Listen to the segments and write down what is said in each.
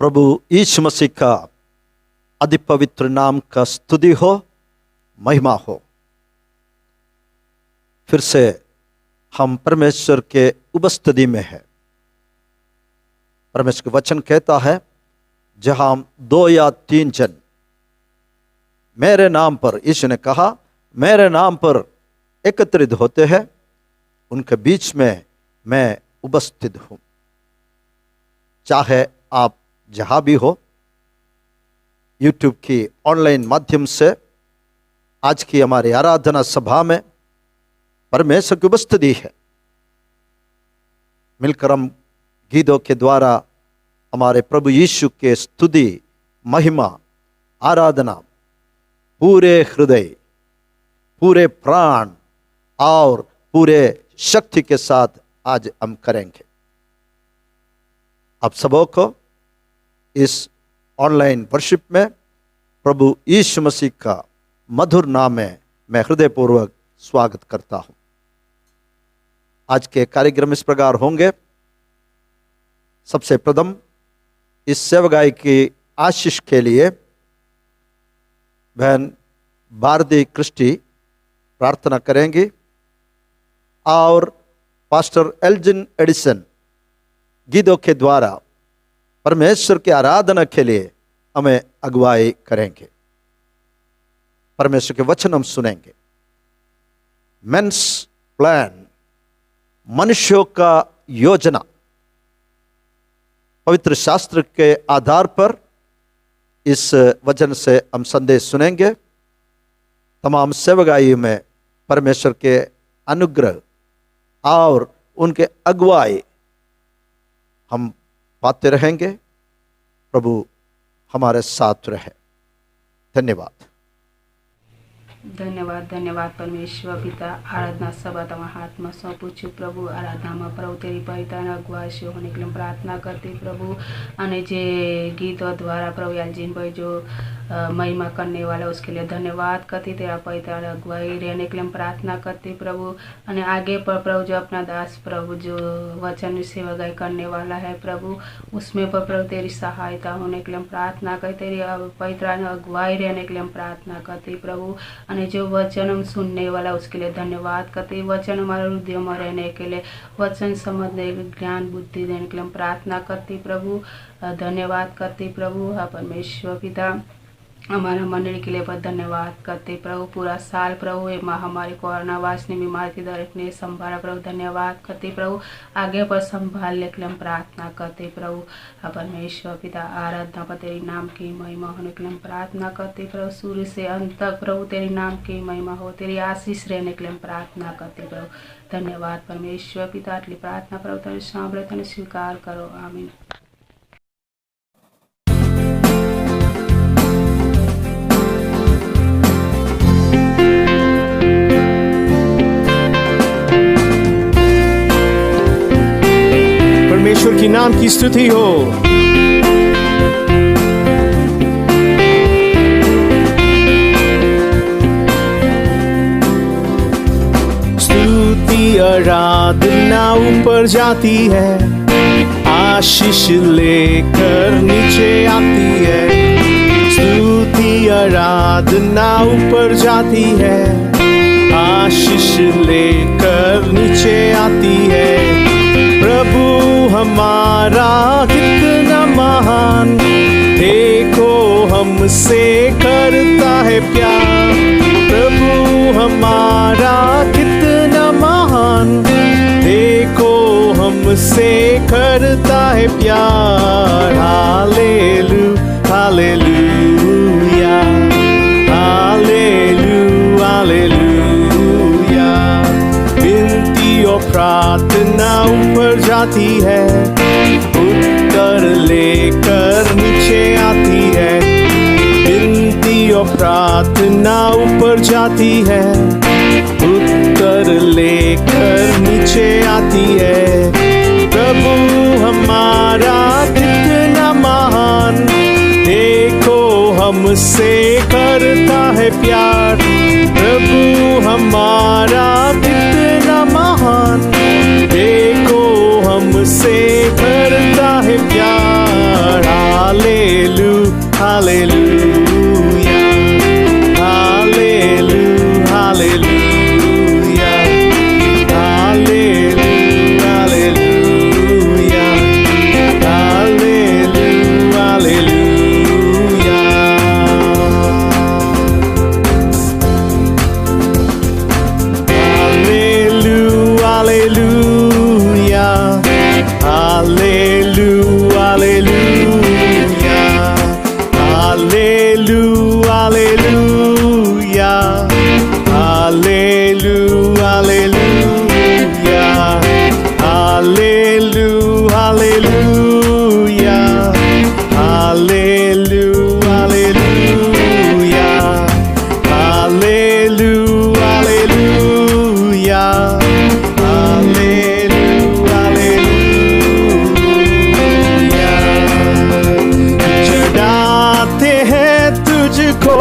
प्रभु यीशु मसीह का अति पवित्र नाम का स्तुति हो, महिमा हो। फिर से हम परमेश्वर के उपस्थिति में हैं। परमेश्वर का वचन कहता है, जहां 2 या 3 जन मेरे नाम पर, यीशु ने कहा, मेरे नाम पर एकत्रित होते हैं, उनके बीच में मैं उपस्थित हूं। चाहे आप जहां भी हो, यूट्यूब की ऑनलाइन माध्यम से आज की हमारी आराधना सभा में परमेश्वर की उपस्थिति है। मिलकर हम गीतों के द्वारा हमारे प्रभु यीशु के स्तुति, महिमा, आराधना पूरे हृदय, पूरे प्राण और पूरे शक्ति के साथ आज हम करेंगे। आप सबों को इस ऑनलाइन वर्शिप में प्रभु यीशु मसीह का मधुर नाम में मैं हृदयपूर्वक स्वागत करता हूं। आज के कार्यक्रम इस प्रकार होंगे। सबसे प्रथम इस सेवगाई की आशीष के लिए बहन भारती क्रिस्टी प्रार्थना करेंगी और पास्टर एल्जिन एडिसन गीतों के द्वारा परमेश्वर की आराधना के लिए हमें अगुवाई करेंगे। परमेश्वर के वचन हम सुनेंगे। मेंस प्लान, मनुष्यों का योजना, पवित्र शास्त्र के आधार पर इस वचन से हम संदेश सुनेंगे। तमाम सेवगाई में परमेश्वर के अनुग्रह और उनके अगुवाई हम पाते रहेंगे। प्रभु हमारे साथ रहे। धन्यवाद। धन्यवाद धन्यवाद परमेश्वर पिता। आराधना सभा तुम्हारे हाथ में सौंपू छू प्रभु। आराधना में प्रभु तेरी पवित्र अगुवाई से होने के लिए प्रार्थना करती प्रभु। अने जे गीतों द्वारा प्रभु एल्जिन भाई जो महिमा करने वाला, उसके लिए धन्यवाद करती। तेरा पवित्र अगुवाई रहने के लिए प्रार्थना करती प्रभु। अने आगे पर प्रभु जो अपना दास प्रभु जो वचन सेवगाई करने वाला है प्रभु, उसमें पर प्रभु तेरी सहायता होने के लिए प्रार्थना करती। तेरी पवित्र अगुवाई रहने के लिए प्रार्थना करती प्रभु। अने जो वचन हम सुनने वाला, उसके लिए धन्यवाद करते। वचन हमारे हृदय में रहने के लिए, वचन समझने ज्ञान बुद्धि देने के लिए हम प्रार्थना करती प्रभु। धन्यवाद करती प्रभु। हाँ परमेश्वर पिता, हमारा मंडली के लिए बहुत धन्यवाद करते प्रभु। पूरा साल प्रभु ये महामारी कोरोना वायरस ने बीमारी की दर ने संभाला प्रभु। धन्यवाद करते प्रभु। आगे पर संभालने के लिए हम प्रार्थना करते प्रभु। हाँ परमेश्वर पिता, आराधना पर तेरी नाम की महिमा होने के लिए हम प्रार्थना करते प्रभु। सूर्य से अंत तक प्रभु तेरी नाम की महिमा हो, तेरी आशीष रहने के लिए हम प्रार्थना करते प्रभु। धन्यवाद परमेश्वर पिता। आटली प्रार्थना प्रभु तेरे सांभळे तेने स्वीकार करो। आमीन। परमेश्वर की नाम की स्तुति हो। स्तुति आराधना ऊपर जाती है, आशीष लेकर नीचे आती है। स्तुति आराधना ऊपर जाती है, आशीष लेकर नीचे आती है। प्रभु हमारा कितना महान, देखो हमसे करता है प्यार। प्रभु हमारा कितना महान, देखो हमसे करता है प्यार। हालेलू हालेलूया हालेलू हालेलूया। विनती और प्रार्थना ऊपर जाती है, उत्तर लेकर नीचे आती है। विनती और प्रार्थना ऊपर जाती है, उत्तर लेकर नीचे आती है। प्रभु हमारा कितना महान, देखो हमसे करता है प्यार। प्रभु हमारा कितना महान, देखो हमसे करता है प्यार। hallelujah, hallelujah, hallelujah, hallelujah, hallelujah, hallelujah, hallelujah. चढ़ाते हैं तुझको,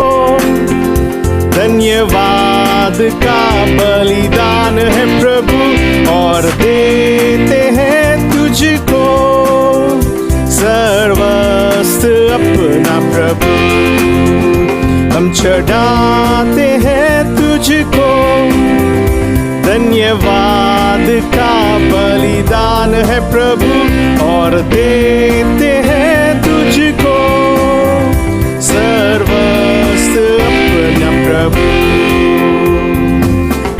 धन्यवाद का बलिदान है प्रभु, और देते हैं तुझको सर्वस्व अपना प्रभु। हम चढ़ाते हैं तुझको, धन्यवाद का बलिदान है प्रभु, और देते हैं तुझको सर्वस्व अपना प्रभु।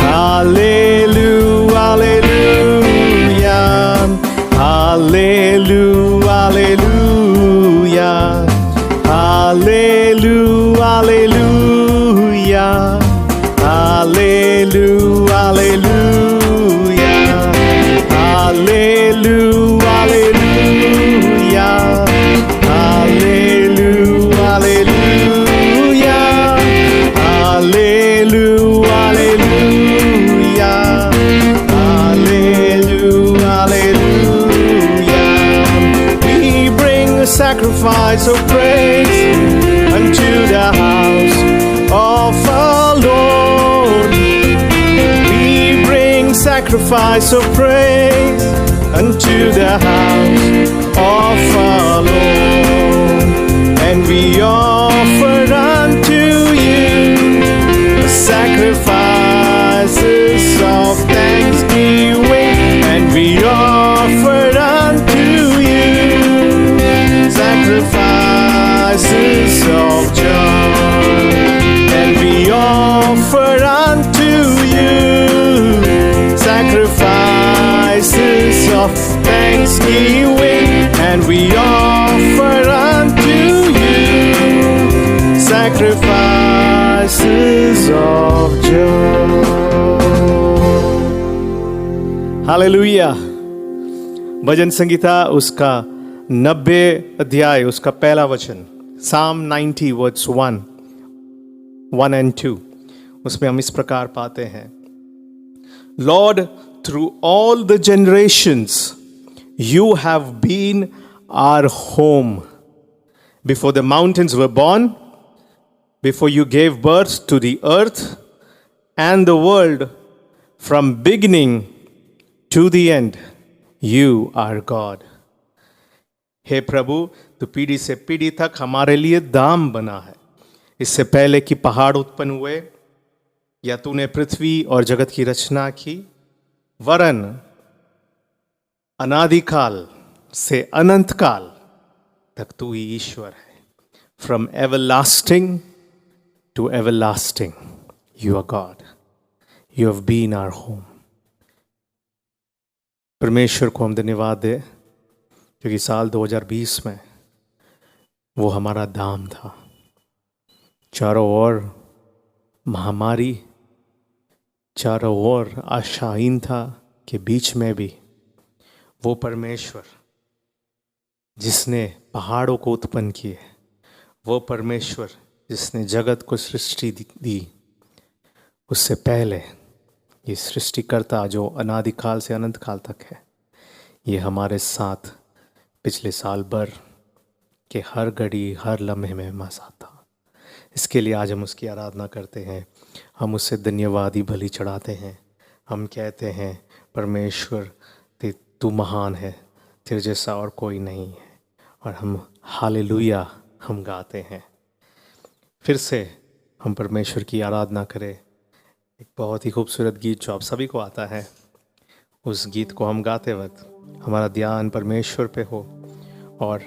Hallelujah, hallelujah, hallelujah, hallelujah, hallelujah, hallelujah, hallelujah, hallelujah, hallelujah, hallelujah, hallelujah. We bring a sacrifice of praise unto the house of our Lord. We bring sacrifice of praise unto the house of our Lord, and we offer unto you sacrifices of thanksgiving, and we offer unto you sacrifices of joy, and we offer unto you sacrifices of thanksgiving, and we offer unto you sacrifices of joy. Hallelujah. भजन संगीता उसका 90 अध्याय उसका पहला वचन, Psalm 90 verse 1 and 2, उसमें हम इस प्रकार पाते हैं, Lord, through all the generations you have been our home. Before the mountains were born, before you gave birth to the earth and the world, from beginning to the end, you are God. हे प्रभु, तू पीढ़ी से पीढ़ी तक हमारे लिए दाम बना है। इससे पहले कि पहाड़ उत्पन्न हुए या तूने पृथ्वी और जगत की रचना की, वरन अनादिकाल से अनंत काल तक तू ही ईश्वर है। From everlasting to everlasting, you are God. You have been our home. परमेश्वर को हम धन्यवाद दें क्योंकि साल 2020 में वो हमारा दाम था। चारों ओर महामारी, चारों ओर आशाहीनता के बीच में भी वो परमेश्वर जिसने पहाड़ों को उत्पन्न किए, वो परमेश्वर जिसने जगत को सृष्टि दी, उससे पहले ये सृष्टिकर्ता जो अनादिकाल से अनंत काल तक है, ये हमारे साथ पिछले साल भर के हर घड़ी हर लम्हे में हमारे साथ था। इसके लिए आज हम उसकी आराधना करते हैं, हम उससे धन्यवाद ही बलि चढ़ाते हैं। हम कहते हैं परमेश्वर तू महान है, तेरे जैसा और कोई नहीं है। और हम हालेलुया हम गाते हैं। फिर से हम परमेश्वर की आराधना करें। एक बहुत ही खूबसूरत गीत जो आप सभी को आता है, उस गीत को हम गाते वक्त हमारा ध्यान परमेश्वर पे हो और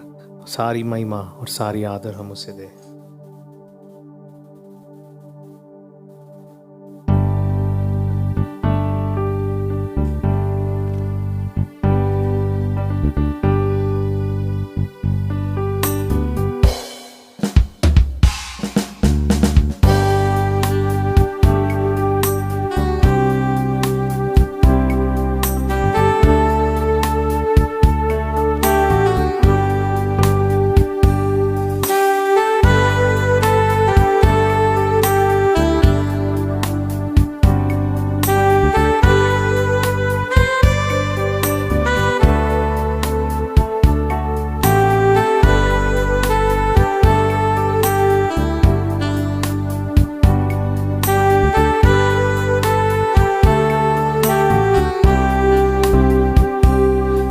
सारी महिमा और सारी आदर हम उसे दें।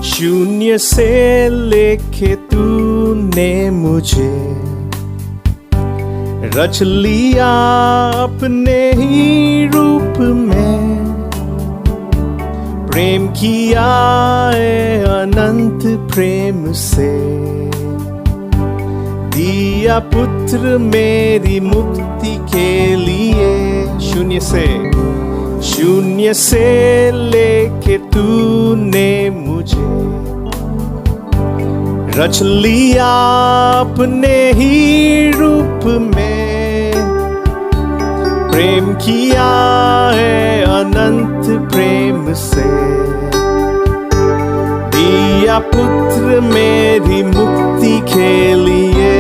शून्य से लेके तूने मुझे रच लिया अपने ही रूप में, प्रेम किया है अनंत प्रेम से, दिया पुत्र मेरी मुक्ति के लिए। शून्य से लेके तूने मुझे रच लिया अपने ही रूप में, प्रेम किया है अनंत प्रेम से, दिया पुत्र मेरी मुक्ति के लिए।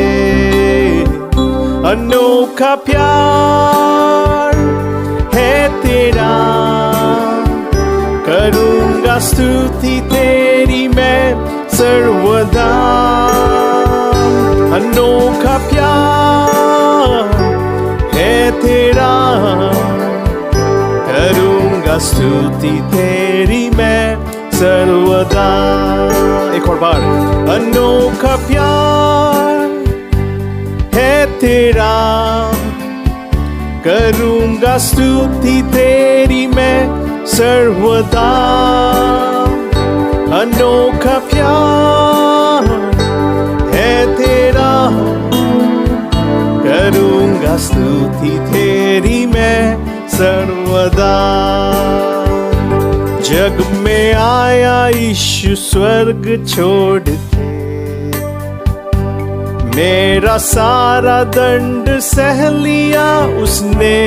अनोखा प्यार है तेरा, करूंगा स्तुति तेरी मैं सर्वदा। अनोखा प्यार है तेरा, करूंगा स्तुति तेरी मैं सर्वदा। एक और बार। अनोखा प्यार है तेरा, करूंगा स्तुति तेरी मैं सर्वदा। अनोखा प्यार है तेरा, करूंगा स्तुति तेरी मैं सर्वदा। जग में आया यीशु स्वर्ग छोड़ के, मेरा सारा दंड सह लिया उसने,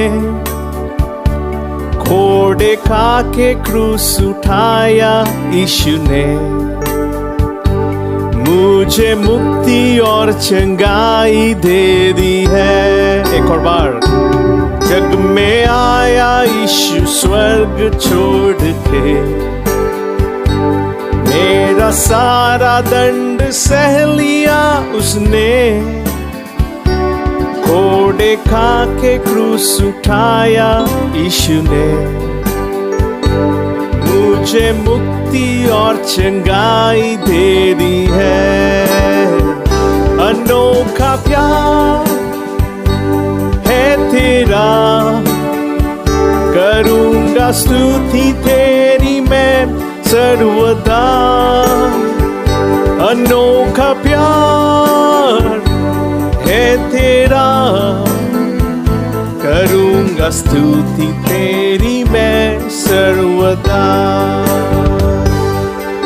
घोड़े खा के क्रूस उठाया यीशु ने, मुझे मुक्ति और चंगाई दे दी है। एक और बार। जग में आया यीशु स्वर्ग छोड़ के, मेरा सारा दंड सह लिया उसने, घोड़े खा के क्रूस उठाया यीशु ने, मुझे मुक्ति और चंगाई दे दी है। अनोखा प्यार है तेरा, करूंगा स्तुति तेरी मैं सर्वदा। अनोखा प्यार है तेरा, करूंगा स्तुति तेरी मैं सर्वदा।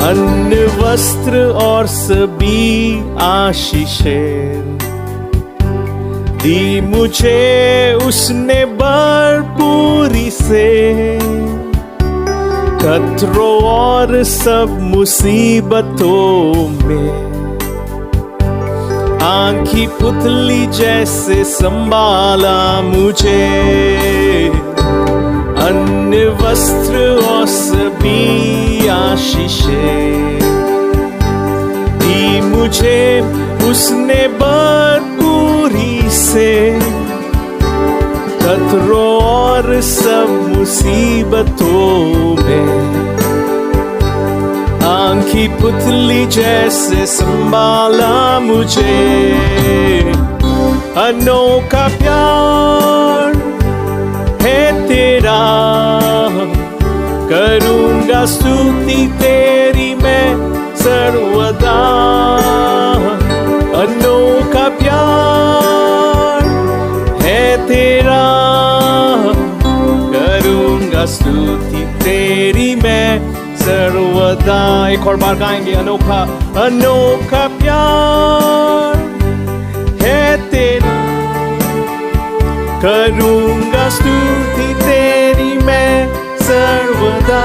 अन्न वस्त्र और सभी आशीषें दी मुझे उसने भरपूरी से, खतरों और सब मुसीबतों में आंखी पुतली जैसे संभाला मुझे। अन्न वस्त्र और सभी आशीषें दी मुझे उसने भरपूरी से, खतरों और सब मुसीबतों में मांग की पुतली जैसे संभाला मुझे, अनोखा प्यार है तेरा, करूंगा स्तुति तेरी मैं सर्वदा। अनोखा प्यार है तेरा, करूंगा स्तुति तेरी मैं सर्वदा। एक और बार गाएंगे, अनोखा अनोखा प्यार है तेरा, करूंगा स्तुति तेरी मैं सर्वदा।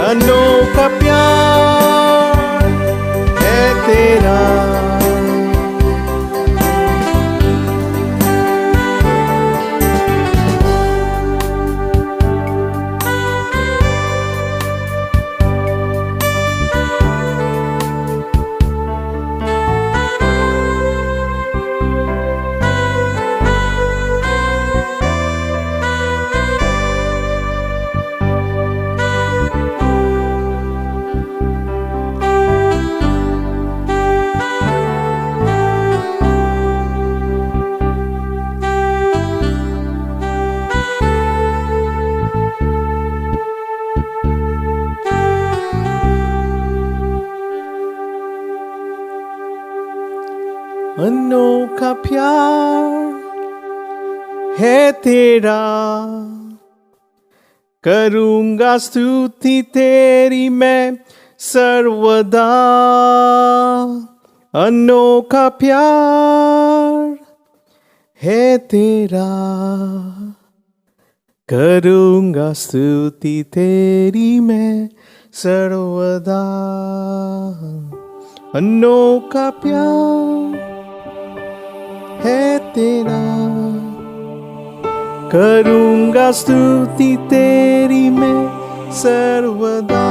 अनोखा प्यार है तेरा। अनोखा प्यार है तेरा, करूंगा स्तुति तेरी मैं सर्वदा। अनोखा प्यार है तेरा, करूंगा स्तुति तेरी मैं सर्वदा। अनोखा प्यार है तेरा, करूंगा स्तुति तेरी मैं सर्वदा।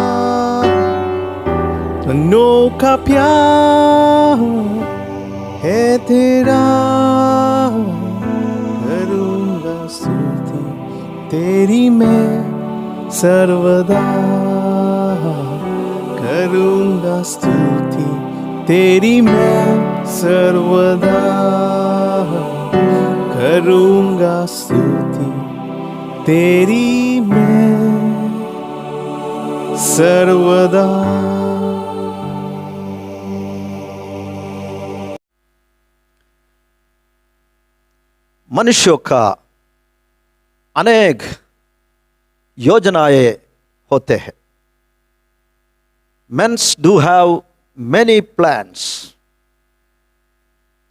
अनोखा प्यार है तेरा, करूंगा स्तुति तेरी मैं सर्वदा। करूंगा स्तुति तेरी मैं सर्वदा। करूंगा स्तुति तेरी मैं सर्वदा। मनुष्यों का अनेक योजनाएं होते हैं। Men do have many plans.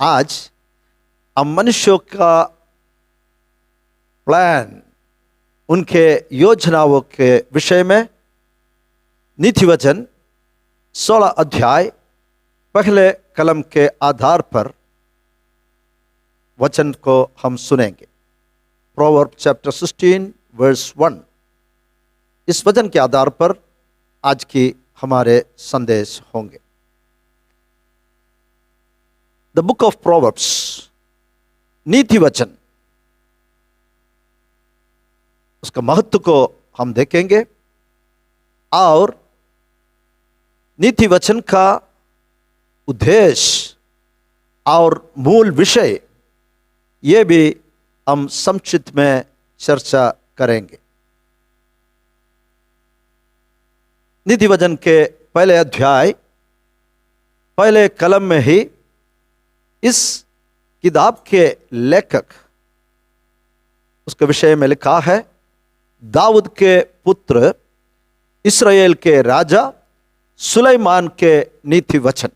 आज हम मनुष्यों का प्लान, उनके योजनाओं के विषय में नीति वचन 16 अध्याय पहले कलम के आधार पर वचन को हम सुनेंगे। Proverb chapter 16 verse 1। इस वचन के आधार पर आज की हमारे संदेश होंगे। द बुक ऑफ प्रोवर्ब्स, नीति वचन, उसका महत्व को हम देखेंगे और नीति वचन का उद्देश्य और मूल विषय ये भी हम संक्षिप्त में चर्चा करेंगे। नीति वचन के पहले अध्याय पहले कलम में ही इस किताब के लेखक उसके विषय में लिखा है, दाऊद के पुत्र इस्राएल के राजा सुलेमान के नीति वचन।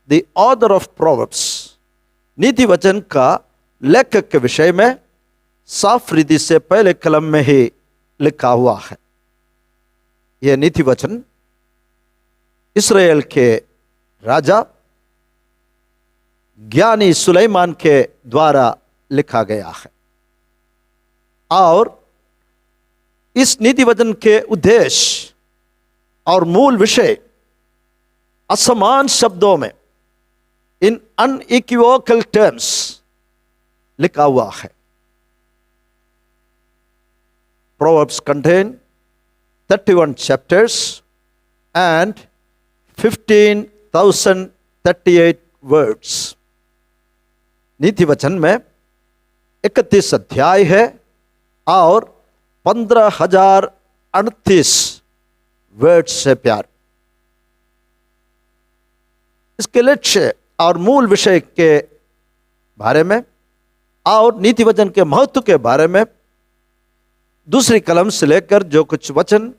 द ऑथर ऑफ प्रोवर्ब्स, नीति वचन का लेखक के विषय में साफ रीति से पहले कलम में ही लिखा हुआ है। यह नीति वचन इस्राएल के राजा ज्ञानी सुलेमान के द्वारा लिखा गया है और इस नीति वचन के उद्देश्य और मूल विषय असमान शब्दों में, इन अनइक्विवोकल टर्म्स लिखा हुआ है। Proverbs contain 31 chapters and 15,038 words. नीति वचन में 31 अध्याय है और 15,038 वर्ड्स है प्यार। इसके लक्ष्य और मूल विषय के बारे में और नीति वचन के महत्व के बारे में दूसरी कलम से लेकर जो कुछ वचन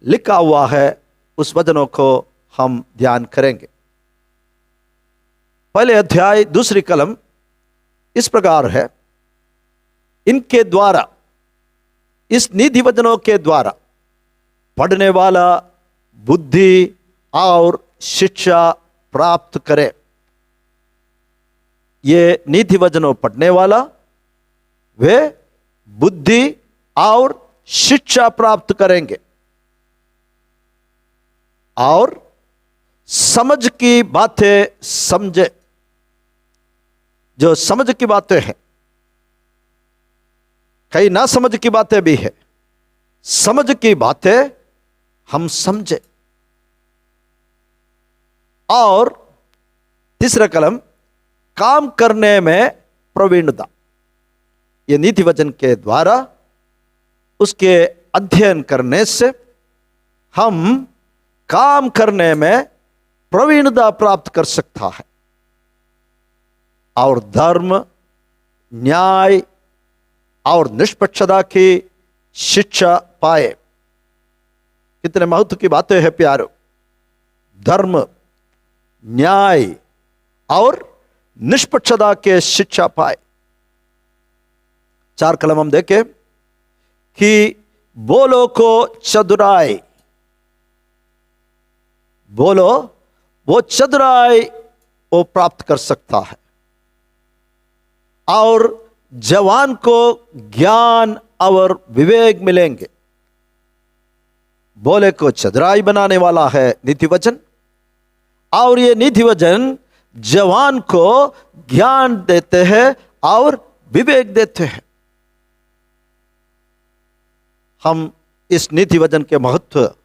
लिखा हुआ है उस वचनों को हम ध्यान करेंगे। पहले अध्याय दूसरी कलम इस प्रकार है, इनके द्वारा, इस नीति वचनों के द्वारा पढ़ने वाला बुद्धि और शिक्षा प्राप्त करे। ये नीति वचनों पढ़ने वाला वे बुद्धि और शिक्षा प्राप्त करेंगे और समझ की बातें समझे। जो समझ की बातें हैं, कई ना समझ की बातें भी है, समझ की बातें हम समझे। और तीसरा कलम काम करने में प्रवीणता। ये नीति वचन के द्वारा उसके अध्ययन करने से हम काम करने में प्रवीणता प्राप्त कर सकता है और धर्म, न्याय और निष्पक्षता की शिक्षा पाए। कितने महत्व की बातें हैं प्यारो। धर्म, न्याय और निष्पक्षता के शिक्षा पाए। 4 कलम हम देखें कि बोलो को चतुराई, बोलो वो चतुराई वो प्राप्त कर सकता है और जवान को ज्ञान और विवेक मिलेंगे। बोले को चतुराई बनाने वाला है नीति वचन और ये नीति वचन जवान को ज्ञान देते हैं और विवेक देते हैं। हम इस नीति वचन के महत्व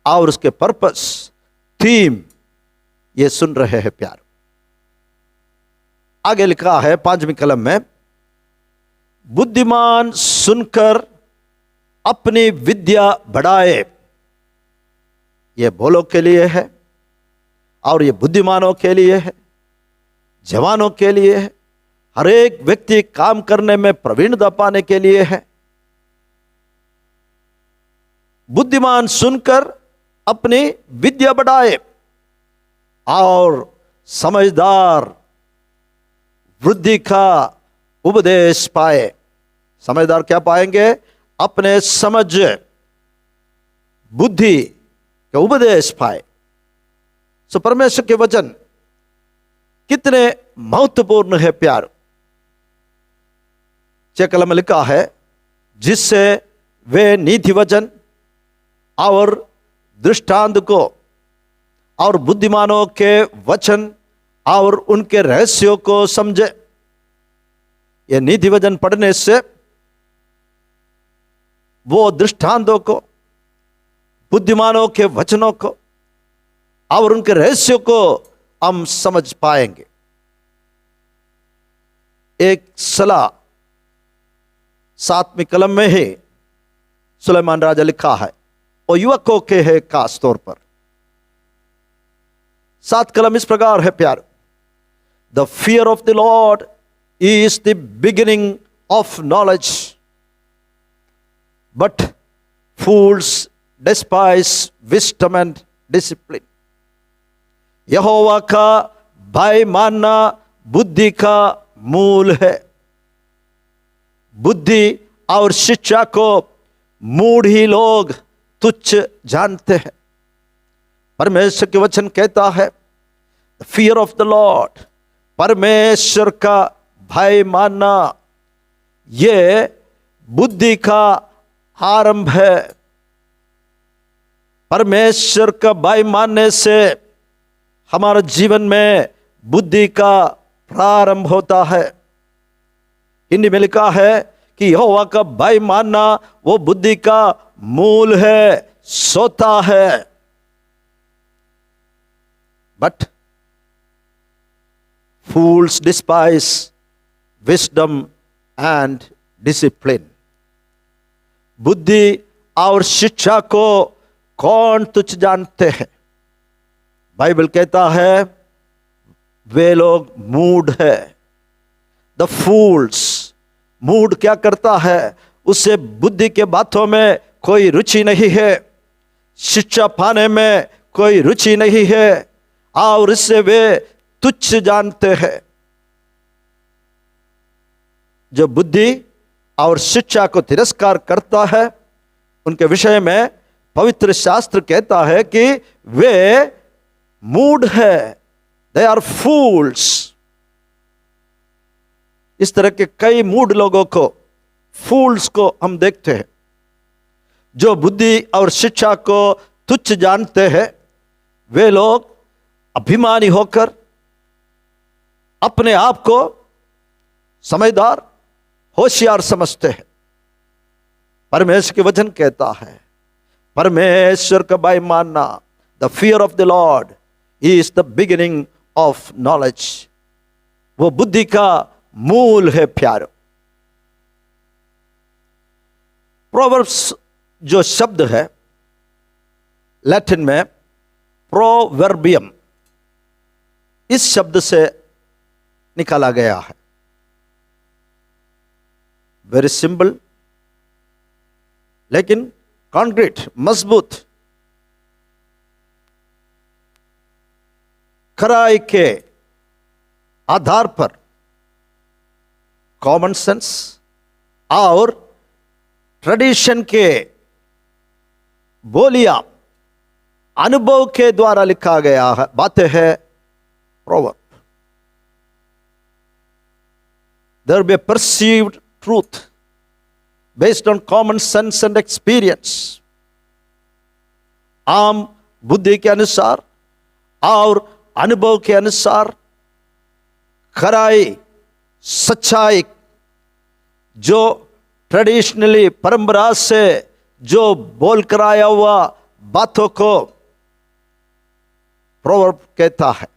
और उसके पर्पस, थीम ये सुन रहे हैं प्यार। आगे लिखा है 5वीं कलम में, बुद्धिमान सुनकर अपनी विद्या बढ़ाए। ये बोलो के लिए है और ये बुद्धिमानों के लिए है, जवानों के लिए है, हर एक व्यक्ति काम करने में प्रवीणता पाने के लिए है। बुद्धिमान सुनकर अपनी विद्या बढ़ाए और समझदार वृद्धि का उपदेश पाए। समझदार क्या पाएंगे? अपने समझ, बुद्धि का उपदेश पाए। सो परमेश्वर के वचन कितने महत्वपूर्ण है प्यार। 6 कलम में लिखा है, जिससे वे नीति वचन और दृष्टांत को और बुद्धिमानों के वचन और उनके रहस्यों को समझे। ये नीति वचन पढ़ने से वो दृष्टांतों को, बुद्धिमानों के वचनों को और उनके रहस्यों को हम समझ पाएंगे। एक सलाह 7वीं कलम में ही सुलेमान राजा लिखा है और युवकों के है खास तौर पर। 7 कलम इस प्रकार है प्यार, the fear of the Lord is the beginning of knowledge, but fools despise wisdom and discipline. यहोवा का भय मानना बुद्धि का मूल है। बुद्धि और शिक्षा को मूढ़ी लोग तुच्छ जानते हैं। परमेश्वर के वचन कहता है, फियर ऑफ द लॉर्ड, परमेश्वर का भय मानना, ये बुद्धि का आरंभ है। परमेश्वर का भय मानने से हमारे जीवन में बुद्धि का प्रारंभ होता है। हिंदी में लिखा है कि यहोवा का भय मानना वो बुद्धि का मूल है, सोता है। But fools despise wisdom and discipline. बुद्धि और शिक्षा को कौन तुच्छ जानते हैं? बाइबल कहता है वे लोग मूढ़ है। द फूल्स, मूढ़ क्या करता है? उसे बुद्धि के बातों में कोई रुचि नहीं है, शिक्षा पाने में कोई रुचि नहीं है, और इससे वे तुच्छ जानते हैं। जो बुद्धि और शिक्षा को तिरस्कार करता है, उनके विषय में पवित्र शास्त्र कहता है कि वे मूढ़ है। They are fools. इस तरह के कई मूढ़ लोगों को, फूल्स को हम देखते हैं, जो बुद्धि और शिक्षा को तुच्छ जानते हैं। वे लोग अभिमानी होकर अपने आप को समझदार, होशियार समझते हैं। परमेश्वर के वचन कहता है परमेश्वर का भय मानना, the fear of the Lord is the beginning of knowledge. वो बुद्धि का मूल है प्यारो। प्रोवर्ब्स जो शब्द है लैटिन में प्रोवर्बियम, इस शब्द से निकाला गया है। वेरी सिंपल लेकिन कॉन्क्रीट, मजबूत। खराई के आधार पर कॉमन सेंस और ट्रेडिशन के बोलियां, अनुभव के द्वारा लिखा गया है बातें है proverb. There will be a perceived truth based on common sense and experience. आम बुद्धि के अनुसार और अनुभव के अनुसार खराई, सच्चाई, जो ट्रेडिशनली परंपरा से जो बोल कर आया हुआ बातों को प्रोवर्ब कहता है।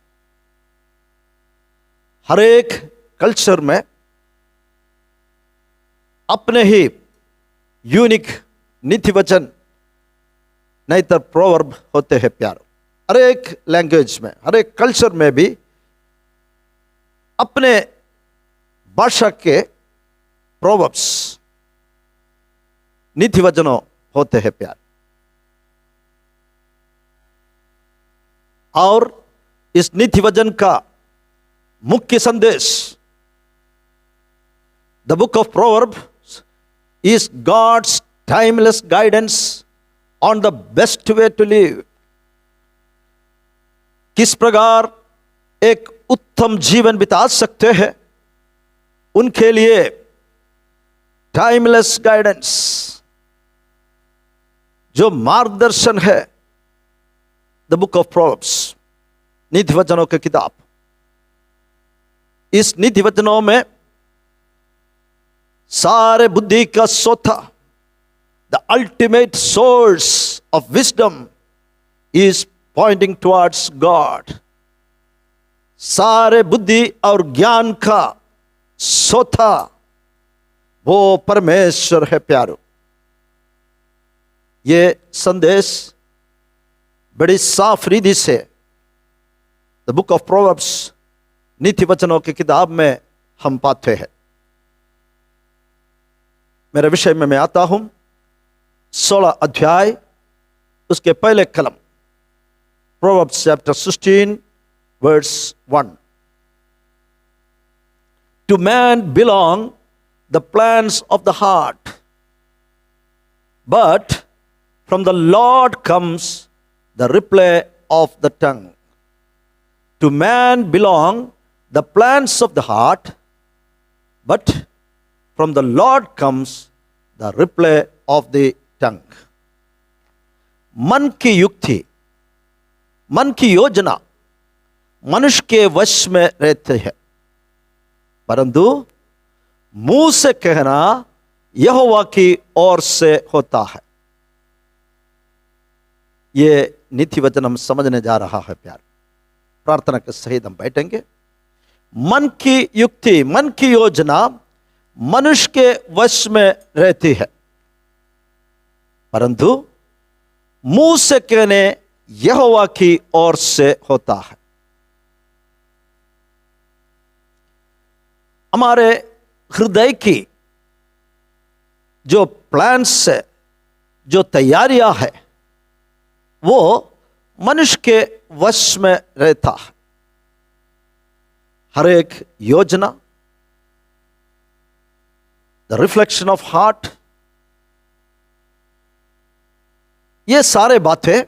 हर एक कल्चर में अपने ही यूनिक नीति वचन नहीं तो प्रोवर्ब होते हैं प्यारो। हर एक लैंग्वेज में, हर एक कल्चर में भी अपने भाषा के प्रोवर्ब्स, नीति वचनों होते हैं प्यार। और इस नीति वचन का मुख्य संदेश, the book of proverb is God's timeless guidance on the best way to live. किस प्रकार एक उत्तम जीवन बिता सकते हैं, उनके लिए टाइमलेस गाइडेंस, जो मार्गदर्शन है, द बुक ऑफ प्रोवर्ब्स, नीति वचनों की किताब। इस नीति वचनों में सारे बुद्धि का सोता, the ultimate source of wisdom is pointing towards God. सारे बुद्धि और ज्ञान का सोता वो परमेश्वर है प्यारो। ये संदेश बड़ी साफ रीति से द बुक ऑफ प्रोवर्ब्स, नीति वचनों की किताब में हम पाते हैं। मेरे विषय में मैं आता हूं। 16 अध्याय, उसके पहले कलम, proverbs chapter 16 verse 1। To man belong the plans of the heart, but from the Lord comes the reply of the tongue. To man belong the plans of the heart, but from the Lord comes the reply of the tongue. मन की युक्ति, मन की योजना मनुष्य के वश में रहते हैं, परंतु मुंह से कहना यहोवा की ओर से होता है। ये नीति वचन हम समझने जा रहा है प्यार। प्रार्थना के सहित हम बैठेंगे। मन की युक्ति, मन की योजना मनुष्य के वश में रहती है, परंतु मुंह से कहने यहोवा की ओर से होता है। हमारे हृदय की जो प्लान्स है, जो तैयारियां है, वो मनुष्य के वश में रहता है। हर एक योजना, द रिफ्लेक्शन ऑफ हार्ट, ये सारे बातें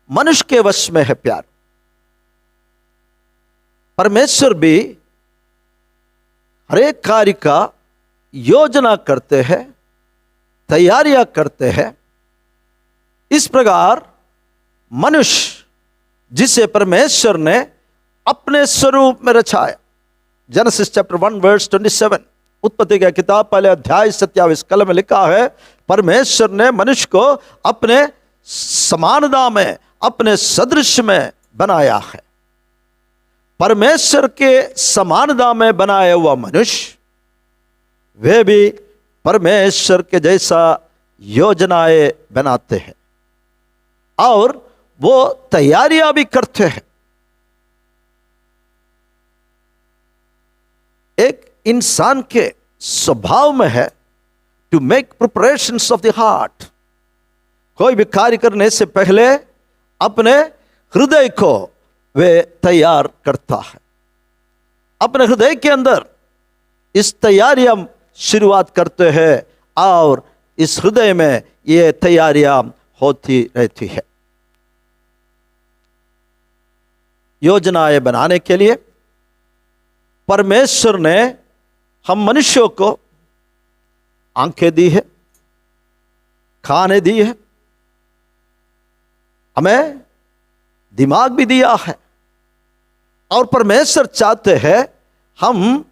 मनुष्य के वश में है। प्यार, परमेश्वर भी हर एक कार्य का योजना करते हैं, तैयारियां करते हैं। इस प्रकार मनुष्य जिसे परमेश्वर ने अपने स्वरूप में रचाया, जेनेसिस चैप्टर 1 वर्स 27, उत्पत्ति का किताब पहले अध्याय 27 कलम में लिखा है, परमेश्वर ने मनुष्य को अपने समानता में, अपने सदृश में बनाया है। परमेश्वर के समानता में बनाया हुआ मनुष्य, वे भी परमेश्वर के जैसा योजनाएं बनाते हैं और वो तैयारियां भी करते हैं। एक इंसान के स्वभाव में है to make preparations of the heart. कोई भी कार्य करने से पहले अपने हृदय को वे तैयार करता है। अपने हृदय के अंदर इस तैयारियां शुरुआत करते हैं और इस हृदय में ये तैयारियां होती रहती है। योजनाएं बनाने के लिए परमेश्वर ने हम मनुष्यों को आंखें दी है, खाने दी है, हमें दिमाग भी दिया है, और परमेश्वर चाहते हैं हम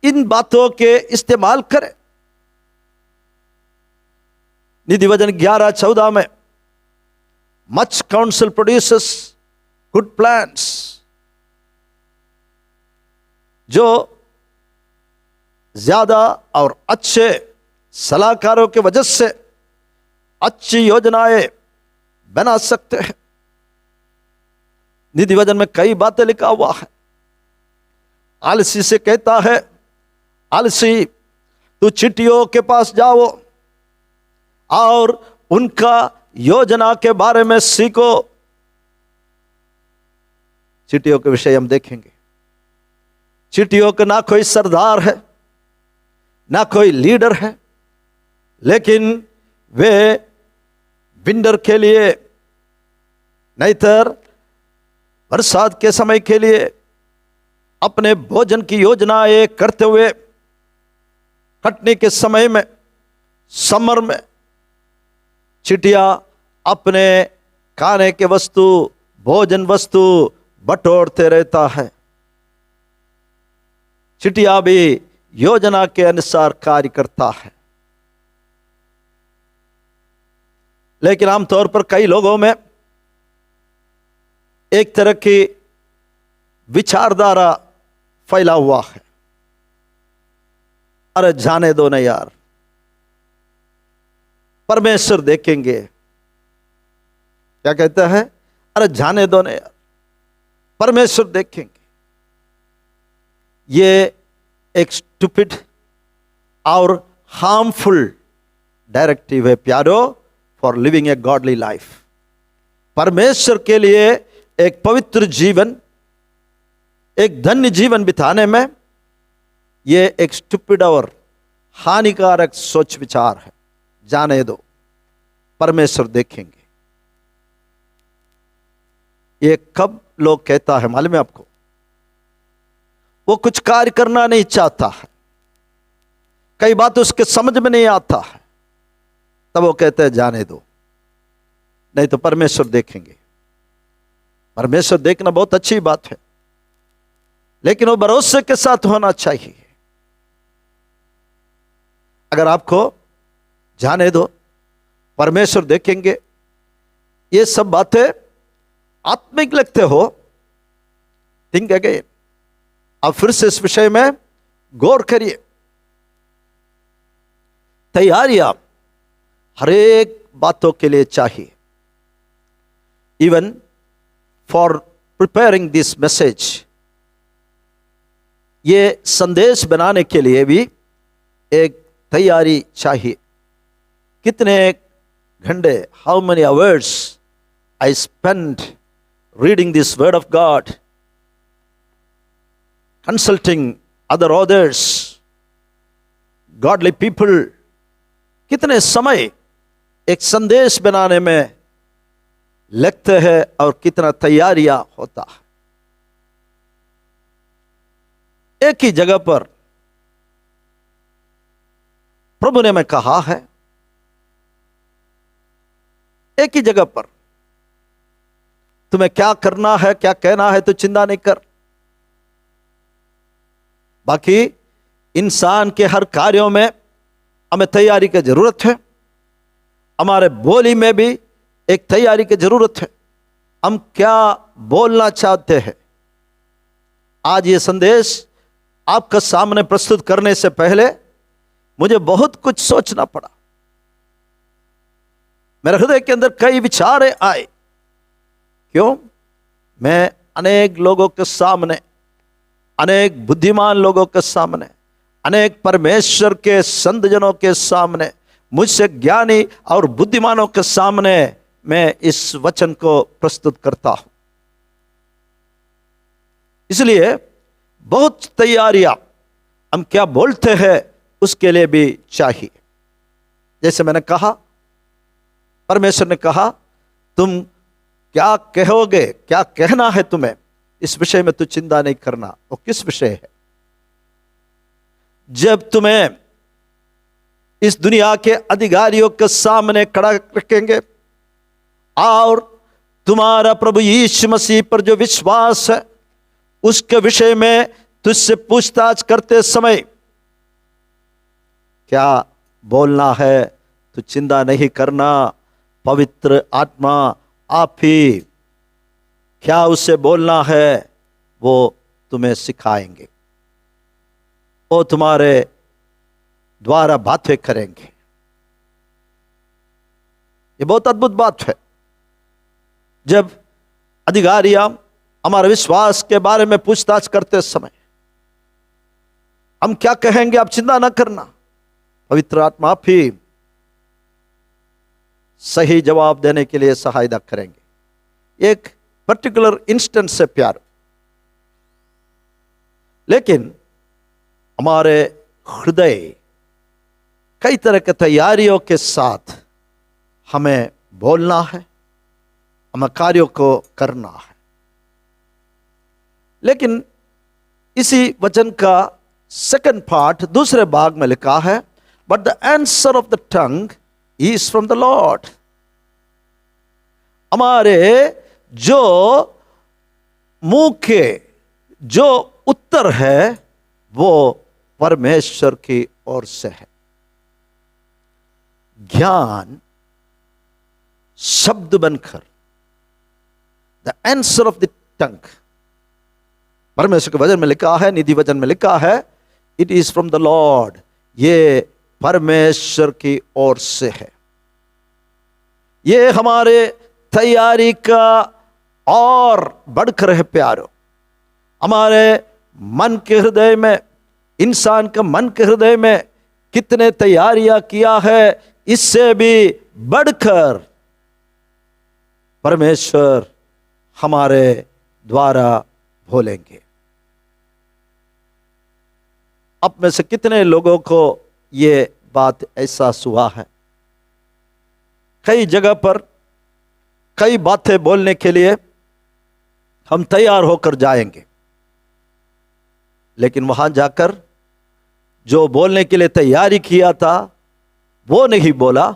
इन बातों के इस्तेमाल करें। निधि वचन 11:14 में, much council produces good plans. जो ज्यादा और अच्छे सलाहकारों के वजह से अच्छी योजनाएं बना सकते हैं। निधि वचन में कई बातें लिखा हुआ है। आलसी से कहता है, आलसी तू चिट्ठियों के पास जाओ और उनका योजना के बारे में सीखो। चिट्ठियों के विषय हम देखेंगे। चिट्ठियों का ना कोई सरदार है, ना कोई लीडर है, लेकिन वे विंटर के लिए, नहींतर बरसात के समय के लिए अपने भोजन की योजनाएं करते हुए, कटने के समय में, समर में, चिटिया अपने खाने के वस्तु, भोजन वस्तु बटोरते रहता है। चिटिया भी योजना के अनुसार कार्य करता है। लेकिन आमतौर पर कई लोगों में एक तरह की विचारधारा फैला हुआ है, अरे जाने दो ना यार, परमेश्वर देखेंगे। क्या कहता है? अरे जाने दो ना यार, परमेश्वर देखेंगे। ये एक स्टूपिड और हार्मफुल डायरेक्टिव है प्यारो, for living A godly life. परमेश्वर के लिए एक पवित्र जीवन, एक धन्य जीवन बिताने में ये एक स्टूपिड और हानिकारक सोच विचार है। जाने दो, परमेश्वर देखेंगे। ये कब लोग कहता है मालूम है आपको? वो कुछ कार्य करना नहीं चाहता है, कई बात उसके समझ में नहीं आता है, तब वो कहते हैं जाने दो, नहीं तो परमेश्वर देखेंगे। परमेश्वर देखना बहुत अच्छी बात है, लेकिन वो भरोसे के साथ होना चाहिए। अगर आपको जाने दो, परमेश्वर देखेंगे, ये सब बातें आत्मिक लगते हो, थिंक अगेन, अब फिर से इस विषय में गौर करिए। तैयारियां हर एक बातों के लिए चाहिए। Even for preparing this message, ये संदेश बनाने के लिए भी एक तैयारी चाहिए। कितने घंटे, how many hours I spend reading this word of God, consulting other authors, godly people. कितने समय एक संदेश बनाने में लगते हैं और कितना तैयारियां होता है। एक ही जगह पर प्रभु ने मैं कहा है, एक ही जगह पर तुम्हें क्या करना है, क्या कहना है, तो चिंता नहीं कर। बाकी इंसान के हर कार्यों में हमें तैयारी की जरूरत है। हमारे बोली में भी एक तैयारी की जरूरत है। हम क्या बोलना चाहते हैं। आज ये संदेश आपका सामने प्रस्तुत करने से पहले मुझे बहुत कुछ सोचना पड़ा। मेरे हृदय के अंदर कई विचार आए। क्यों? मैं अनेक लोगों के सामने, अनेक बुद्धिमान लोगों के सामने, अनेक परमेश्वर के संत जनों के सामने, मुझसे ज्ञानी और बुद्धिमानों के सामने मैं इस वचन को प्रस्तुत करता हूं। इसलिए बहुत तैयारियां हम क्या बोलते हैं उसके लिए भी चाहिए। जैसे मैंने कहा, परमेश्वर ने कहा तुम क्या कहोगे, क्या कहना है तुम्हें, इस विषय में तू चिंता नहीं करना। वो किस विषय है? जब तुम्हें इस दुनिया के अधिकारियों के सामने खड़ा रखेंगे और तुम्हारा प्रभु यीशु मसीह पर जो विश्वास है उसके विषय में तुझसे पूछताछ करते समय क्या बोलना है, तो चिंता नहीं करना। पवित्र आत्मा आप ही क्या उससे बोलना है वो तुम्हें सिखाएंगे, वो तुम्हारे द्वारा बातें करेंगे। ये बहुत अद्भुत बात है। जब अधिकारियां हमारे विश्वास के बारे में पूछताछ करते समय हम क्या कहेंगे, आप चिंता ना करना, पवित्र आत्मा आप ही सही जवाब देने के लिए सहायता करेंगे। एक पर्टिकुलर इंस्टेंस से प्यार, लेकिन हमारे हृदय कई तरह के तैयारियों के साथ हमें बोलना है, हमें कार्यों को करना है। लेकिन इसी वचन का सेकंड पार्ट दूसरे भाग में लिखा है, but the answer of the tongue is from the Lord. हमारे जो मुंह के जो उत्तर है वो परमेश्वर की ओर से है। ज्ञान शब्द बनकर, द आंसर ऑफ द टंग, परमेश्वर के वचन में लिखा है, निधि वचन में लिखा है, it is from the Lord. ये परमेश्वर की ओर से है। ये हमारे तैयारी का और बढ़कर है प्यारो। हमारे मन के हृदय में, इंसान का मन के हृदय में कितने तैयारियां किया है, इससे भी बढ़कर परमेश्वर हमारे द्वारा बोलेंगे। अब में से कितने लोगों को ये बात एहसास हुआ है? कई जगह पर कई बातें बोलने के लिए हम तैयार होकर जाएंगे, लेकिन वहां जाकर जो बोलने के लिए तैयारी किया था वो नहीं बोला,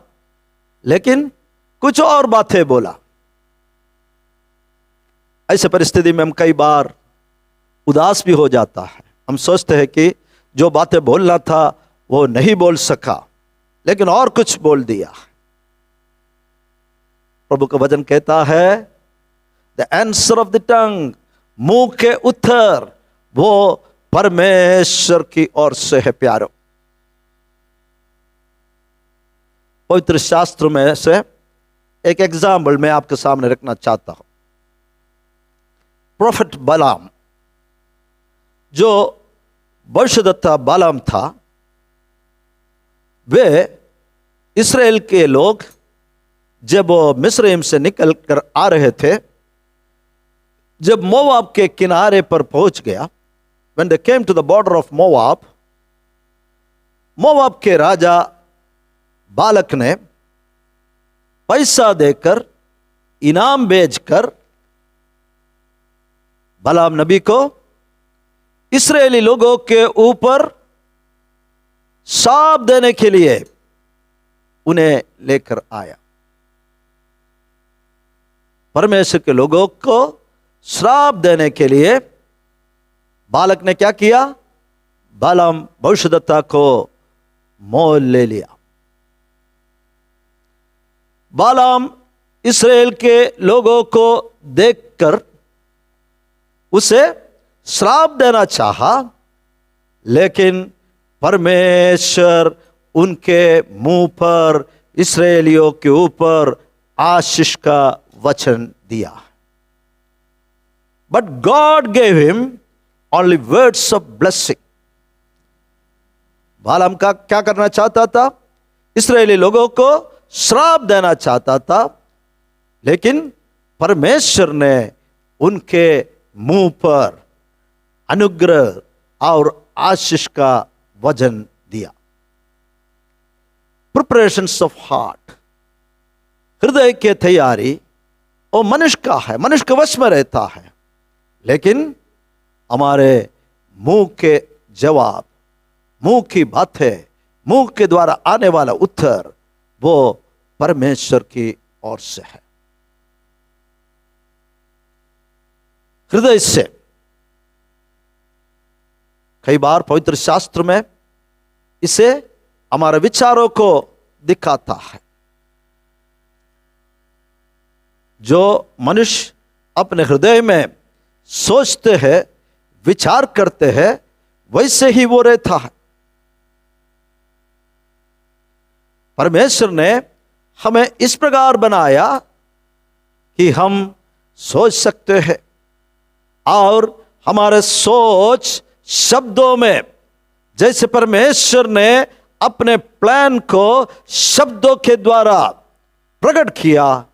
लेकिन कुछ और बातें बोला। ऐसे परिस्थिति में हम कई बार उदास भी हो जाता है। हम सोचते हैं कि जो बातें बोलना था वो नहीं बोल सका, लेकिन और कुछ बोल दिया। प्रभु का वचन कहता है द आंसर ऑफ द टंग, मुंह के उत्तर वो परमेश्वर की ओर से है प्यारो। पवित्र शास्त्र में से एक एग्जाम्पल मैं आपके सामने रखना चाहता हूं। प्रोफेट बालाम, जो भविष्यद्वक्ता बालाम था, वे इस्राएल के लोग जब वो मिस्रईम से निकल कर आ रहे थे, जब मोवाब के किनारे पर पहुंच गया, when they came to the border of Moab, Moab के राजा बालक ने पैसा देकर, इनाम भेजकर बालाम नबी को इस्राएली लोगों के ऊपर शाप देने के लिए उन्हें लेकर आया। परमेश्वर के लोगों को श्राप देने के लिए बालक ने क्या किया? बालाम भविष्यद्वक्ता को मोल ले लिया। बालाम इस्राएल के लोगों को देखकर उसे श्राप देना चाहा, लेकिन परमेश्वर उनके मुंह पर, इस्राएलियों के ऊपर आशीष का वचन दिया। But God gave him only words of blessing. बालाम का क्या करना चाहता था? इस्राएली लोगों को श्राप देना चाहता था, लेकिन परमेश्वर ने उनके मुंह पर अनुग्रह और आशीष का वचन दिया। प्रिपरेशंस ऑफ हार्ट, हृदय के तैयारी वो मनुष्य का है, मनुष्य के वश में रहता है, लेकिन हमारे मुंह के जवाब, मुंह की बातें, मुंह के द्वारा आने वाला उत्तर वो परमेश्वर की ओर से है। हृदय से कई बार पवित्र शास्त्र में इसे हमारे विचारों को दिखाता है। जो मनुष्य अपने हृदय में सोचते हैं, विचार करते हैं, वैसे ही वो रहता है। परमेश्वर ने हमें इस प्रकार बनाया कि हम सोच सकते हैं और हमारे सोच शब्दों में, जैसे परमेश्वर ने अपने प्लान को शब्दों के द्वारा प्रकट किया,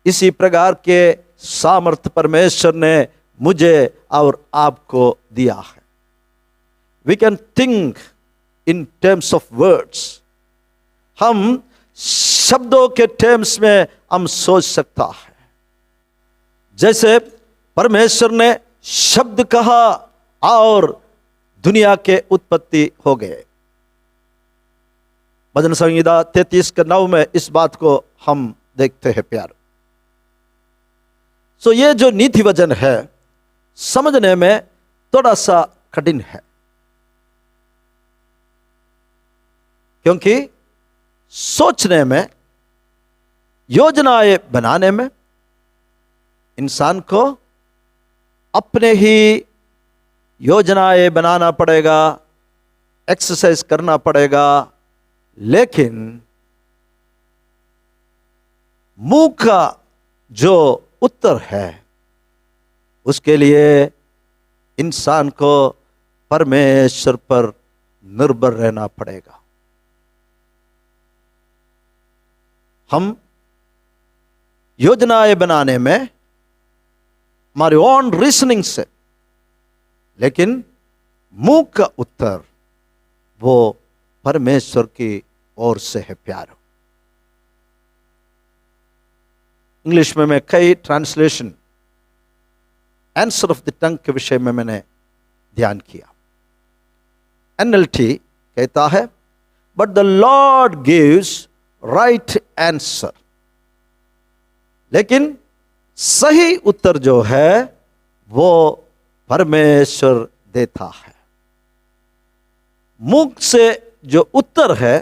इसी प्रकार के सामर्थ्य परमेश्वर ने मुझे और आपको दिया है। We can think in terms of words. हम शब्दों के टर्म्स में हम सोच सकता है। जैसे परमेश्वर ने शब्द कहा और दुनिया के उत्पत्ति हो गए। भजन संहिता 33:9 में इस बात को हम देखते हैं प्यार। सो ये जो नीति वचन है, समझने में थोड़ा सा कठिन है, क्योंकि सोचने में, योजनाएं बनाने में इंसान को अपने ही योजनाएं बनाना पड़ेगा, एक्सरसाइज करना पड़ेगा, लेकिन मुंह का जो उत्तर है उसके लिए इंसान को परमेश्वर पर निर्भर रहना पड़ेगा। हम योजनाएं बनाने में हमारे ओन रीजनिंग से, लेकिन मुंह का उत्तर वो परमेश्वर की ओर से है प्यारो। इंग्लिश में मैं कई ट्रांसलेशन आंसर ऑफ द टंग के विषय में मैंने ध्यान किया। NLT कहता है, but the Lord gives right answer, लेकिन सही उत्तर जो है वो परमेश्वर देता है। मुंह से जो उत्तर है,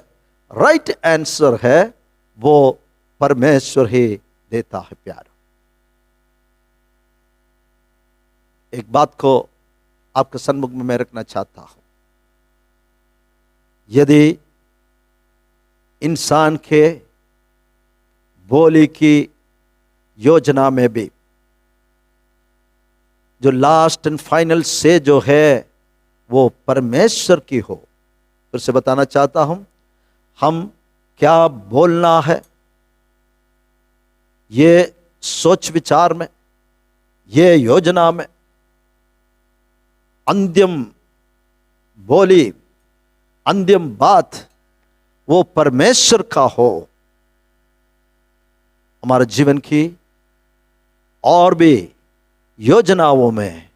राइट आंसर है, वो परमेश्वर ही देता है प्यार। एक बात को आपके सन्मुख में मैं रखना चाहता हूं। यदि इंसान के बोली की योजना में भी जो लास्ट एंड फाइनल से जो है वो परमेश्वर की हो, फिर से बताना चाहता हूं, हम क्या बोलना है ये सोच विचार में, ये योजना में अंतिम बोली, अंतिम बात वो परमेश्वर का हो। हमारे जीवन की और भी योजनाओं में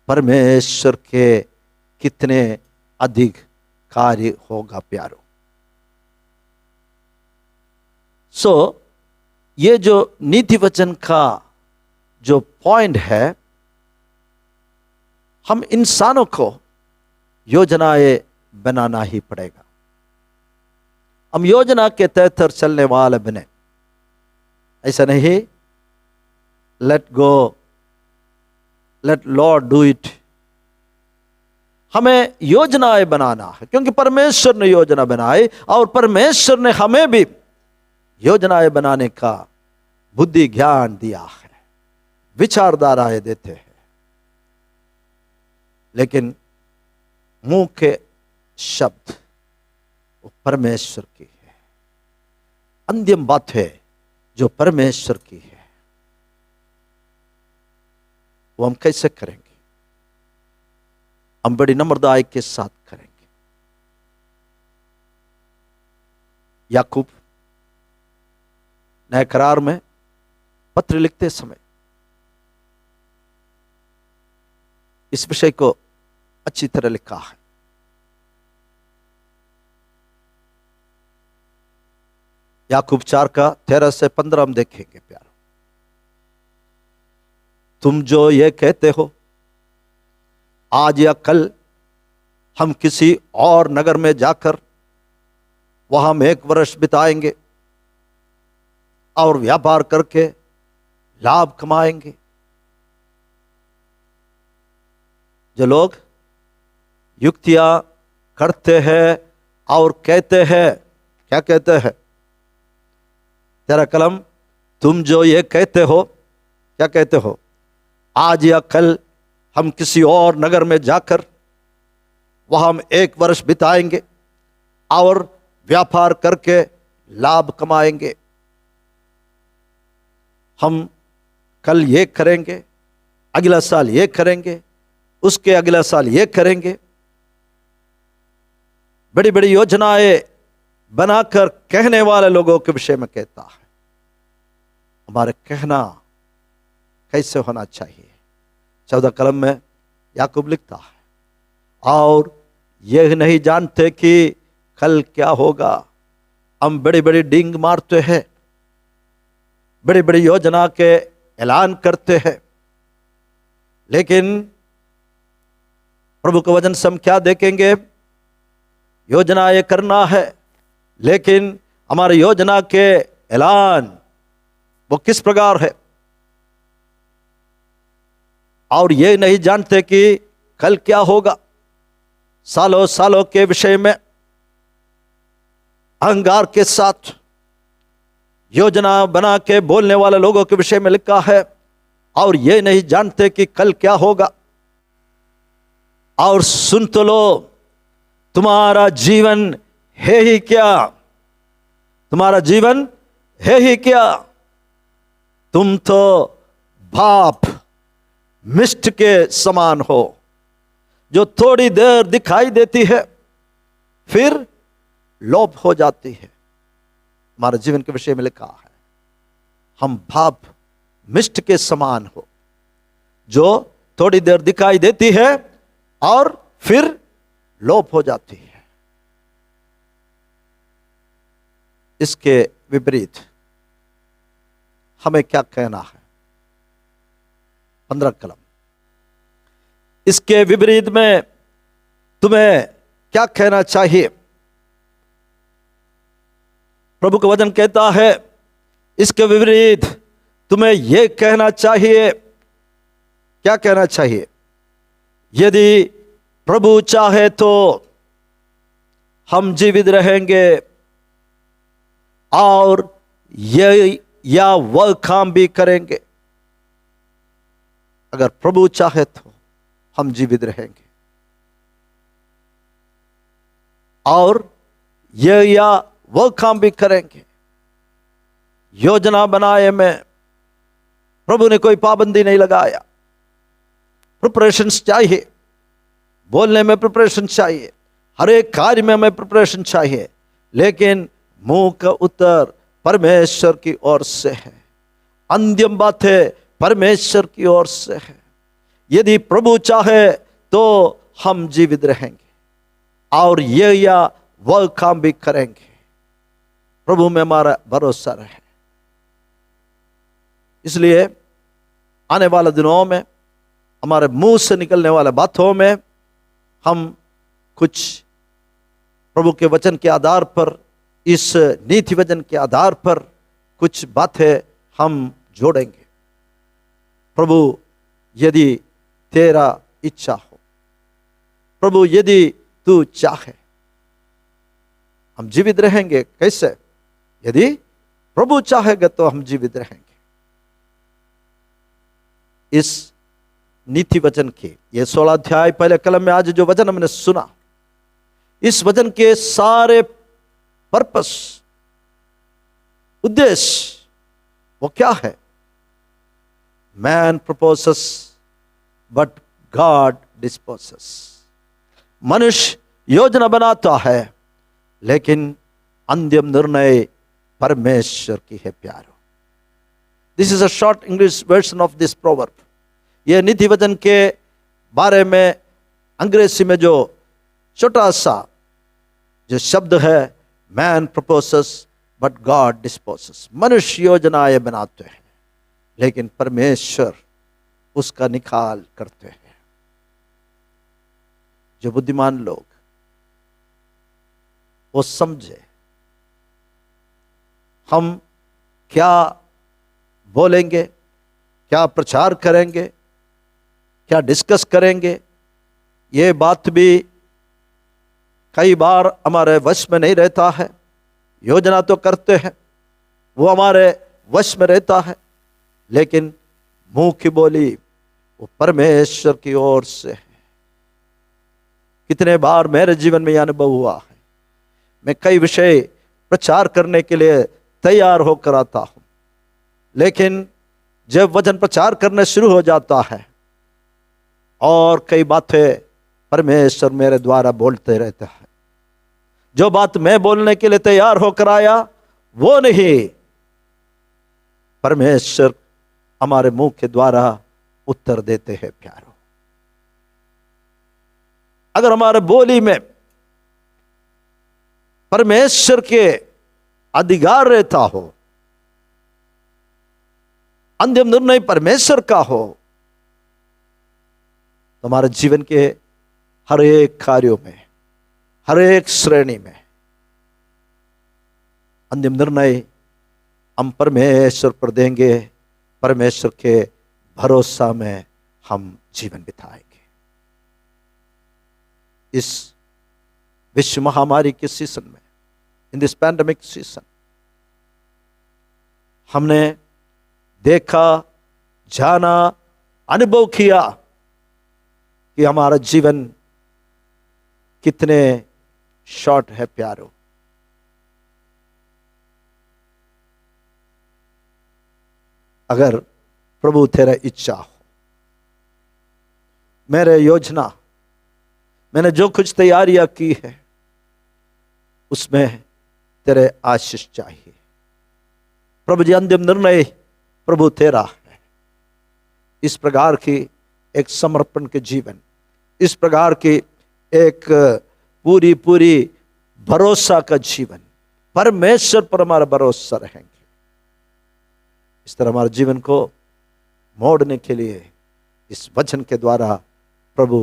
परमेश्वर के कितने अधिक कार्य होगा प्यारो। ये जो नीति वचन का जो पॉइंट है, हम इंसानों को योजनाएं बनाना ही पड़ेगा। हम योजना के तहत चलने वाले बने, ऐसा नहीं let go, let Lord do it. हमें योजनाएं बनाना है क्योंकि परमेश्वर ने योजना बनाई और परमेश्वर ने हमें भी योजनाएं बनाने का बुद्धि ज्ञान दिया है, विचारधाराएं देते हैं। लेकिन मुंह के शब्द वो परमेश्वर की है, अंतिम बात है जो परमेश्वर की है, वो हम कैसे करेंगे? हम बड़ी नम्रताई के साथ करेंगे। याकूब नए करार में पत्र लिखते समय इस विषय को अच्छी तरह लिखा है। याकूब 4 का 13 से 15 हम देखेंगे प्यारो। तुम जो ये कहते हो आज या कल हम किसी और नगर में जाकर वहां हम 1 वर्ष बिताएंगे और व्यापार करके लाभ कमाएंगे। जो लोग युक्तियां करते हैं और कहते हैं, क्या कहते हैं? तेरा कलम, तुम जो ये कहते हो, क्या कहते हो? आज या कल हम किसी और नगर में जाकर वहां हम 1 वर्ष बिताएंगे और व्यापार करके लाभ कमाएंगे। हम कल ये करेंगे, अगला साल ये करेंगे, उसके अगला साल ये करेंगे। बड़ी बड़ी योजनाएं बनाकर कहने वाले लोगों के विषय में कहता है। हमारे कहना कैसे होना चाहिए? 14 कलम में याकूब लिखता है, और यह नहीं जानते कि कल क्या होगा। हम बड़ी बड़ी डींग मारते हैं, बड़ी बड़ी योजना के ऐलान करते हैं, लेकिन प्रभु के वचन से हम क्या देखेंगे? योजना ये करना है, लेकिन हमारी योजना के ऐलान वो किस प्रकार है? और ये नहीं जानते कि कल क्या होगा। सालों सालों के विषय में अहंकार के साथ योजना बना के बोलने वाले लोगों के विषय में लिखा है, और ये नहीं जानते कि कल क्या होगा। और सुन तो लो, तुम्हारा जीवन है ही क्या? तुम्हारा जीवन है ही क्या? तुम तो भाप मिष्ट के समान हो, जो थोड़ी देर दिखाई देती है फिर लोप हो जाती है। हमारे जीवन के विषय में लिखा है, हम भाप मिष्ट के समान हो, जो थोड़ी देर दिखाई देती है और फिर लोप हो जाती है। इसके विपरीत हमें क्या कहना है? 15 कलम। इसके विपरीत में तुम्हें क्या कहना चाहिए? प्रभु का वचन कहता है, इसके विपरीत तुम्हें यह कहना चाहिए क्या कहना चाहिए? यदि प्रभु चाहे तो हम जीवित रहेंगे और ये या वह काम भी करेंगे। अगर प्रभु चाहे तो हम जीवित रहेंगे और ये या वह काम भी करेंगे। योजना बनाए में प्रभु ने कोई पाबंदी नहीं लगाया। प्रिपरेशंस चाहिए, बोलने में प्रिपरेशन चाहिए, हर एक कार्य में हमें प्रिपरेशन चाहिए, लेकिन मुंह का उत्तर परमेश्वर की ओर से है। अंतिम बातें परमेश्वर की ओर से है। यदि प्रभु चाहे तो हम जीवित रहेंगे और ये या वह काम भी करेंगे। प्रभु में हमारा भरोसा रहे। इसलिए आने वाले दिनों में हमारे मुंह से निकलने वाले बातों में हम कुछ प्रभु के वचन के आधार पर, इस नीति वचन के आधार पर कुछ बातें हम जोड़ेंगे। प्रभु यदि तेरा इच्छा हो, प्रभु यदि तू चाहे, हम जीवित रहेंगे। कैसे? यदि प्रभु चाहेगा तो हम जीवित रहेंगे। इस नीति वचन के ये 16 अध्याय पहले कलम में आज जो वचन हमने सुना, इस वचन के सारे पर्पस, उद्देश्य वो क्या है? Man proposes but God disposes. मनुष्य योजना बनाता है लेकिन अंतिम निर्णय परमेश्वर की है प्यारो। This is a short English version of this proverb. यह नीति वचन के बारे में अंग्रेजी में जो छोटा सा जो शब्द है, man proposes but God disposes. मनुष्य योजनाएं बनाते हैं लेकिन परमेश्वर उसका निकाल करते हैं। जो बुद्धिमान लोग वो समझे हम क्या बोलेंगे, क्या प्रचार करेंगे, क्या डिस्कस करेंगे, ये बात भी कई बार हमारे वश में नहीं रहता है। योजना तो करते हैं, वो हमारे वश में रहता है, लेकिन मुंह की बोली वो परमेश्वर की ओर से है। कितने बार मेरे जीवन में यह अनुभव हुआ है, मैं कई विषय प्रचार करने के लिए तैयार होकर आता हूं, लेकिन जब वचन प्रचार करने शुरू हो जाता है और कई बातें परमेश्वर मेरे द्वारा बोलते रहते हैं, जो बात मैं बोलने के लिए तैयार होकर आया वो नहीं, परमेश्वर हमारे मुंह के द्वारा उत्तर देते हैं प्यारो। अगर हमारे बोली में परमेश्वर के अधिकार रहता हो, अंतिम निर्णय परमेश्वर का हो, तो हमारे जीवन के हर एक कार्यों में, हर एक श्रेणी में अंतिम निर्णय हम परमेश्वर पर देंगे। परमेश्वर के भरोसा में हम जीवन बिताएंगे। इस विश्व महामारी के सीजन में, इन दिस पैंडेमिक सीजन, हमने देखा, जाना, अनुभव किया कि हमारा जीवन कितने शॉर्ट है प्यारो। अगर प्रभु तेरा इच्छा हो, मेरे योजना, मैंने जो कुछ तैयारियां की है उसमें तेरे आशीष चाहिए। प्रभु जी, अंतिम निर्णय प्रभु तेरा है। इस प्रकार की एक समर्पण के जीवन, इस प्रकार की एक पूरी पूरी भरोसा का जीवन, परमेश्वर पर हमारा भरोसा रहेंगे। इस तरह हमारे जीवन को मोड़ने के लिए इस वचन के द्वारा प्रभु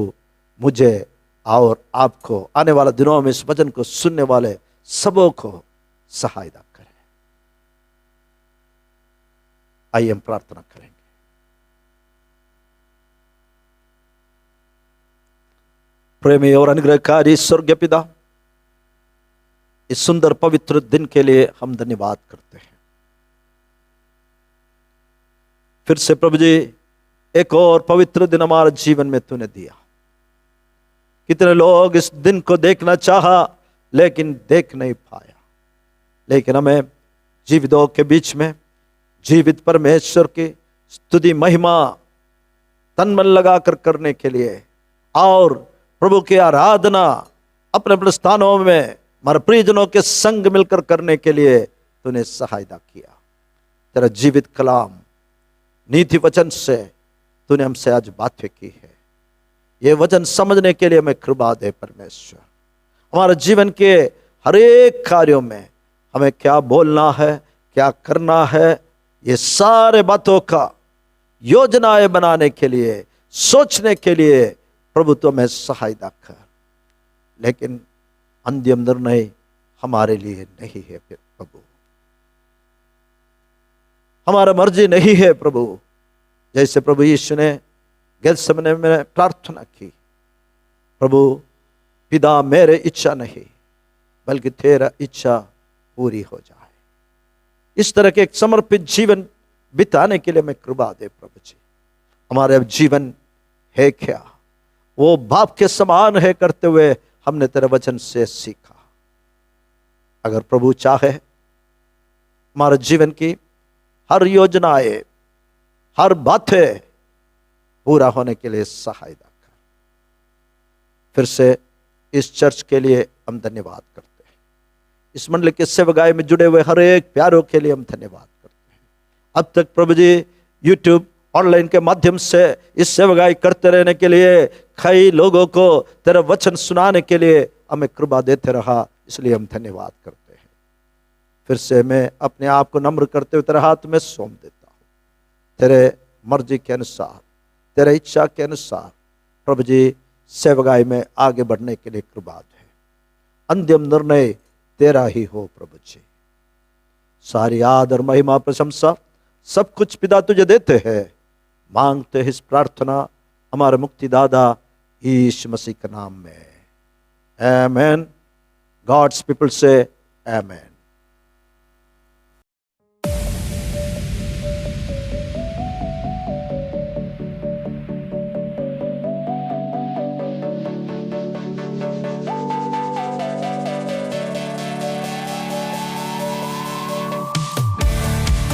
मुझे और आपको आने वाले दिनों में इस वचन को सुनने वाले सबों को सहायता करें। आइए हम प्रार्थना करेंगे। प्रेमी और अनुग्रहकारी स्वर्गीय पिता, इस सुंदर पवित्र दिन के लिए हम धन्यवाद करते हैं। फिर से प्रभु जी एक और पवित्र दिन हमारे जीवन में तूने दिया। कितने लोग इस दिन को देखना चाहा लेकिन देख नहीं पाया, लेकिन हमें जीवितों के बीच में जीवित परमेश्वर की स्तुति महिमा तन मन लगाकर करने के लिए और प्रभु की आराधना अपने अपने स्थानों में हमारे प्रियजनों के संग मिलकर करने के लिए तूने सहायता किया। तेरा जीवित कलाम नीति वचन से तूने हमसे आज बातें की है। ये वचन समझने के लिए हमें कृपा दे परमेश्वर। हमारे जीवन के हर एक कार्यों में हमें क्या बोलना है, क्या करना है, ये सारे बातों का योजनाएं बनाने के लिए, सोचने के लिए प्रभु तो हमें सहायता कर। लेकिन अंतिम निर्णय हमारे लिए नहीं है प्रभु, हमारा मर्जी नहीं है प्रभु। जैसे प्रभु यीशु ने गेत्सेमने में प्रार्थना की, प्रभु पिता मेरे इच्छा नहीं बल्कि तेरा इच्छा पूरी हो जाए। इस तरह के एक समर्पित जीवन बिताने के लिए मैं कृपा दे प्रभु जी। हमारे अब जीवन है क्या, वो बाप के समान है करते हुए हमने तेरे वचन से सीखा। अगर प्रभु चाहे हमारे जीवन की हर योजनाएं, हर बातें पूरा होने के लिए सहायता कर। फिर से इस चर्च के लिए हम धन्यवाद करते हैं। इस मंडली के सेवकाई में जुड़े हुए हर एक प्यारों के लिए हम धन्यवाद करते हैं। अब तक प्रभु जी यूट्यूब ऑनलाइन के माध्यम से इस सेवकाई करते रहने के लिए, कई लोगों को तेरा वचन सुनाने के लिए हमें कृपा देते रहा, इसलिए हम धन्यवाद करते हैं। फिर से मैं अपने आप को नम्र करते हुए तेरे हाथ में सौंप देता हूँ। तेरे मर्जी के अनुसार, तेरे इच्छा के अनुसार प्रभु जी सेवकाई में आगे बढ़ने के लिए कृपा दे। अंतिम निर्णय तेरा ही हो प्रभु जी। सारी आदर महिमा प्रशंसा सब कुछ पिता तुझे देते हैं। मांगते हैं इस प्रार्थना हमारे मुक्तिदाता यीशु मसीह के नाम में, आमेन। गॉड्स पीपल से आमेन।